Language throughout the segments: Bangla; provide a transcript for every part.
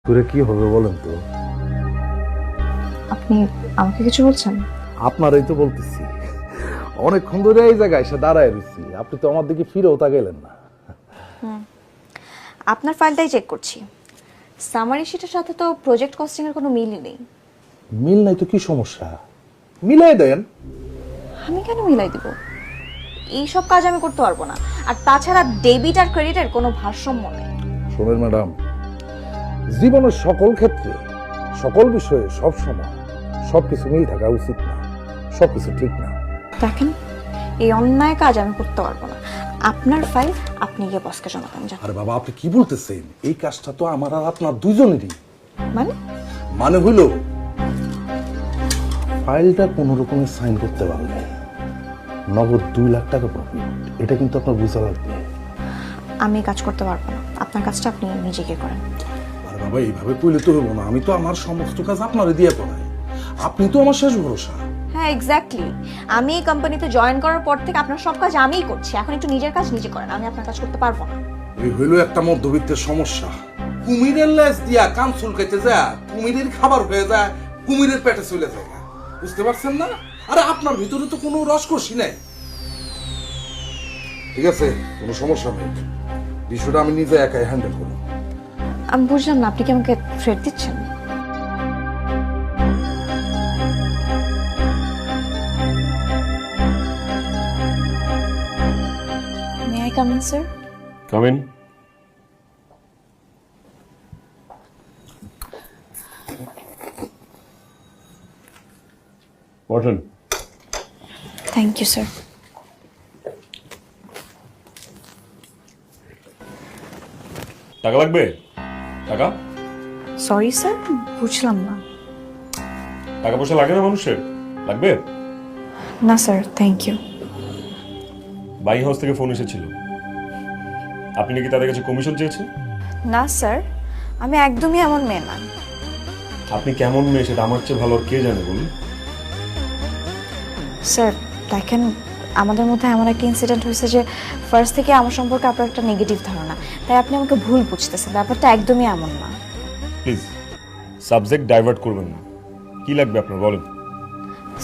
তোরে কি হবে বলেন তো? আপনি আমাকে কিছু বলছেন? আপনারই তো বলতেছি, অনেকক্ষণ ধরে এই জায়গায় এসে দাঁড়ায় রয়েছি, আপনি তো আমার দিকে ফিরেও তাকাইলেন না। আপনার ফাইলটাই চেক করছি। সামারি শিটের সাথে তো প্রজেক্ট কস্টিং এর কোনো মিলই নেই। মিল নাই তো কি সমস্যা? মিলাই দেন। আমি কেন মিলাই দিব? এইসব কাজ আমি করতে পারবো না। আর তাছাড়া ডেবিট আর ক্রেডিটের কোনো ভারসাম্য নেই। শোনেন ম্যাডাম, জীবনের সকল ক্ষেত্রে সকল বিষয়ে সব সময় সবকিছু মিল থাকা উচিত না, সবকিছু ঠিক না। দেখেন, এই অন্যায় কাজ আমি করতে পারবো না। আপনার ফাইল আপনি গিয়ে বসকে জমা দেন। আরে বাবা, আপনি কি বলতেছেন? এই কাজটা তো আমার আর আপনার দুইজনেরই। মানে মানে হইল, ফাইলটা কোনো রকমে সাইন করতে পারলে নগদ 2 লাখ টাকা প্রফিট, এটা কিন্তু আপনার বুঝা লাগবে। আমি কাজ করতে পারবো না, আপনার কাজটা আপনি নিজে গিয়ে করেন। আরে বাবা, এইভাবে কইলে তো হবো না। আমি তো আমার সমস্ত কাজ আপনারে দিয়ে করাই, আপনি তো আমার শেষ ভরসা। হ্যাঁ, এক্স্যাক্টলি। আমি এই কোম্পানিতে জয়েন করার পর থেকে আপনার সব কাজ আমিই করছি। এখন একটু নিজের কাজ নিজে করেন, আমি আপনার কাজ করতে পারবো না। এই হইল একটা মধ্যবিত্তের সমস্যা। কুমিরের লেজ দিয়া কান চুলকাইতে যায়, কুমিরের খাবার হয়ে যায়, কুমিরের পেটে চলে যায়। বুঝতে পারছেন না? আরে আপনার ভিতরে তো কোনো রসকসি নাই। ঠিক আছে, কোনো সমস্যা নেই, বিষয়টা আমি নিজে একাই হ্যান্ডেল করব। আমি বুঝলাম না, আপনি কি আমাকে থ্রেট দিচ্ছেন? May I come in, sir? Come in. Button. Thank you, sir. টাকা লাগবে? টাকা? সরি স্যার, বুঝলাম না। টাকা পয়সা লাগে না মানুষের? লাগবে? না sir, thank you. Buying house থেকে ফোন এসেছিল, আপনি নাকি তাদের কাছে কমিশন চেয়েছেন। না স্যার, আমি একদমই এমন মেয়ে না। আপনি কেমন মেয়ে সেটা আমার চেয়ে ভালো আর কে জানে বলুন। স্যার দেখেন, আমাদের মধ্যে এমন একটা ইনসিডেন্ট হয়েছে যে ফার্স্ট থেকে আমার সম্পর্কে আপনার একটা নেগেটিভ ধারণা, তাই আপনি আমাকে ভুল বুঝতেছেন। ব্যাপারটা একদমই এমন না। প্লিজ সাবজেক্ট ডাইভার্ট করবেন না। কি লাগবে আপনার বলেন।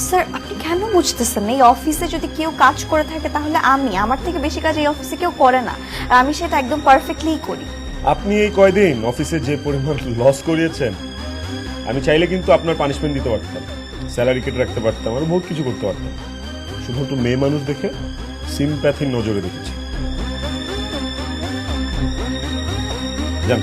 স্যার আপনি কেন বুঝতেছেন না? এই অফিসে যদি কেউ কাজ করে থাকে তাহলে আমার থেকে বেশি কাজ এই অফিসে কেউ করে না, আর আমি সেটা একদম পারফেক্টলিই করি। আপনি এই কয়দিন অফিসে যে পরিমাণ লস করিয়েছেন, আমি চাইলে কিন্তু আপনার পানিশমেন্ট দিতে পারতাম, স্যালারি কেটে রাখতে পারতাম, আর বহুত কিছু করতে পারতাম। শুধু একটু মেয়ে মানুষ দেখে সিম্প্যাথির নজরে দেখেছি। জান